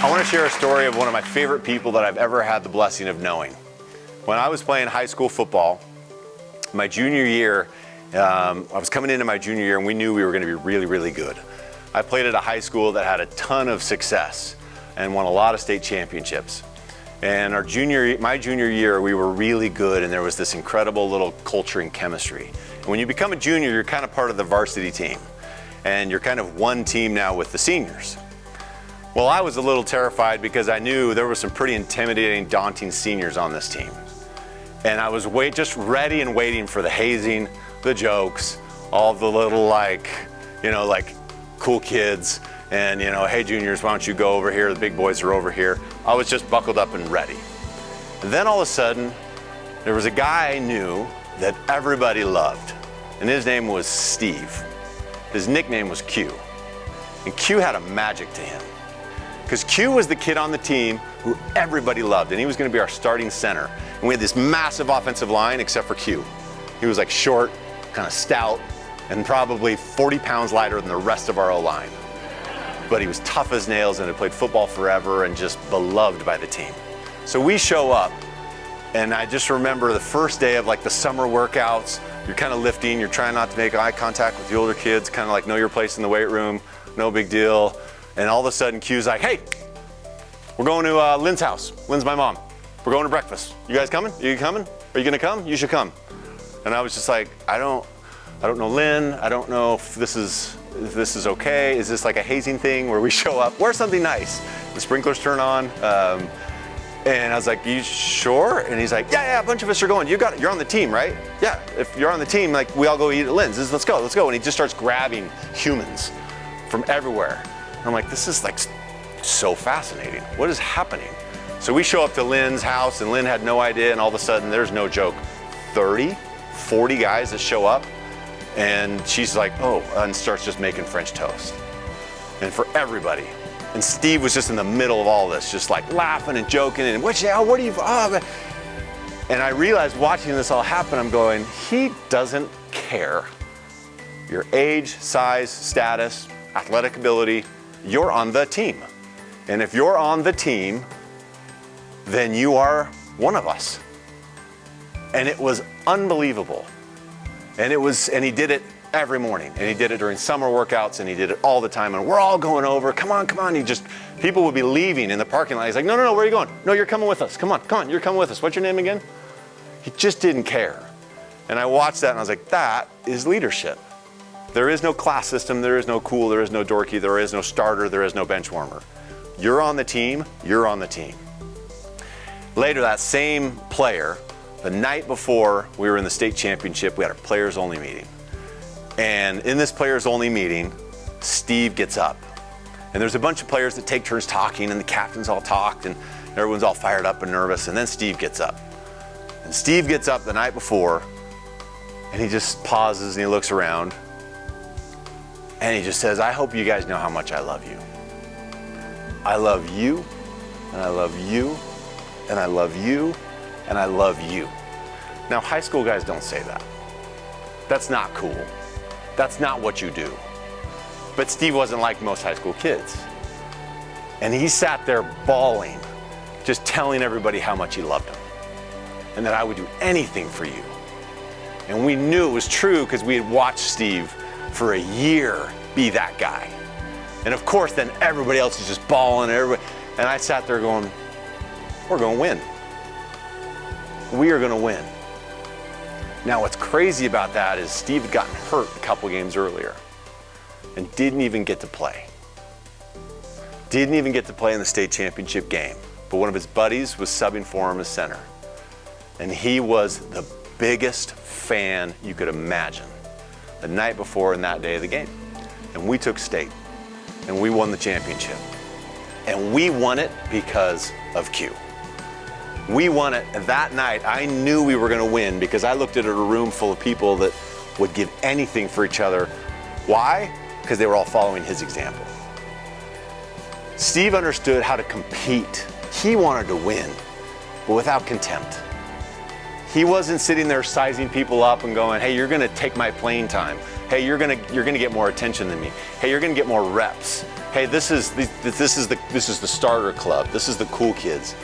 I want to share a story of one of my favorite people that I've ever had the blessing of knowing. When I was playing high school football, my junior year, I was coming into my junior year and we knew we were going to be really, really good. I played at a high school that had a ton of success and won a lot of state championships. And my junior year, we were really good and there was this incredible little culture and chemistry. And when you become a junior, you're kind of part of the varsity team. And you're kind of one team now with the seniors. Well, I was a little terrified because I knew there were some pretty intimidating, daunting seniors on this team. And I was just ready and waiting for the hazing, the jokes, all the little like cool kids and hey juniors, why don't you go over here? The big boys are over here. I was just buckled up and ready. And then all of a sudden, there was a guy I knew that everybody loved. And his name was Steve. His nickname was Q. And Q had a magic to him. Because Q was the kid on the team who everybody loved, and he was going to be our starting center. And we had this massive offensive line except for Q. He was like short, kind of stout, and probably 40 pounds lighter than the rest of our O-line. But he was tough as nails and had played football forever and just beloved by the team. So we show up, and I just remember the first day of like the summer workouts. You're kind of lifting, you're trying not to make eye contact with the older kids, kind of like know your place in the weight room, no big deal. And all of a sudden, Q's like, hey, we're going to Lynn's house. Lynn's my mom. We're going to breakfast. You guys coming? Are you coming? Are you gonna come? You should come. And I was just like, I don't know Lynn. I don't know if this is okay. Is this like a hazing thing where we show up, wear something nice? The sprinklers turn on. And I was like, you sure? And he's like, yeah, a bunch of us are going. You got it. You're on the team, right? Yeah, if you're on the team, like we all go eat at Lynn's. Let's go. And he just starts grabbing humans from everywhere. I'm like, this is like so fascinating. What is happening? So we show up to Lynn's house and Lynn had no idea, and all of a sudden, there's no joke, 30, 40 guys that show up, and she's like, oh, and starts just making French toast. And for everybody. And Steve was just in the middle of all this, just like laughing and joking, and what are you, and I realized watching this all happen, I'm going, he doesn't care. Your age, size, status, athletic ability, you're on the team. And if you're on the team, then you are one of us. And it was unbelievable. And he did it every morning. And he did it during summer workouts, and he did it all the time. And we're all going over, come on. People would be leaving in the parking lot. He's like, no, where are you going? No, you're coming with us. Come on, you're coming with us. What's your name again? He just didn't care. And I watched that and I was like, that is leadership. There is no class system, there is no cool, there is no dorky, there is no starter, there is no bench warmer. You're on the team, you're on the team. Later, that same player, the night before we were in the state championship, we had a players only meeting. And in this players only meeting, Steve gets up. And there's a bunch of players that take turns talking, and the captains all talked, and everyone's all fired up and nervous, and then Steve gets up. And Steve gets up the night before, and he just pauses and he looks around, and he just says, I hope you guys know how much I love you. I love you, and I love you, and I love you, and I love you. Now, high school guys don't say that. That's not cool. That's not what you do. But Steve wasn't like most high school kids. And he sat there bawling, just telling everybody how much he loved them, and that I would do anything for you. And we knew it was true because we had watched Steve for a year be that guy. And of course, then everybody else is just bawling, and I sat there going, we're going to win. We are going to win. Now, what's crazy about that is Steve had gotten hurt a couple games earlier and didn't even get to play. Didn't even get to play in the state championship game. But one of his buddies was subbing for him as center. And he was the biggest fan you could imagine the night before and that day of the game. And we took state, and we won the championship. And we won it because of Q. We won it that night. I knew we were going to win because I looked at a room full of people that would give anything for each other. Why? Because they were all following his example. Steve understood how to compete. He wanted to win, but without contempt. He wasn't sitting there sizing people up and going, hey, you're going to take my playing time. Hey, you're going to get more attention than me. Hey, you're going to get more reps. hey, this is the starter club. This is the cool kids.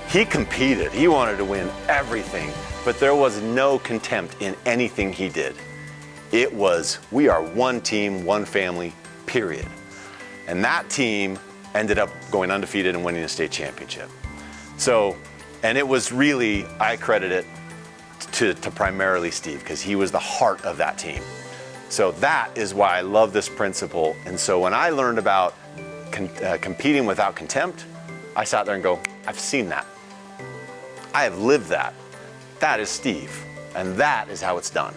He competed. He wanted to win everything, but there was no contempt in anything he did. It was, we are one team, one family, period. And that team ended up going undefeated and winning a state championship. So, and it was really, I credit it to primarily Steve, because he was the heart of that team. So that is why I love this principle. And so when I learned about competing without contempt, I sat there and go, I've seen that. I have lived that. That is Steve, and that is how it's done.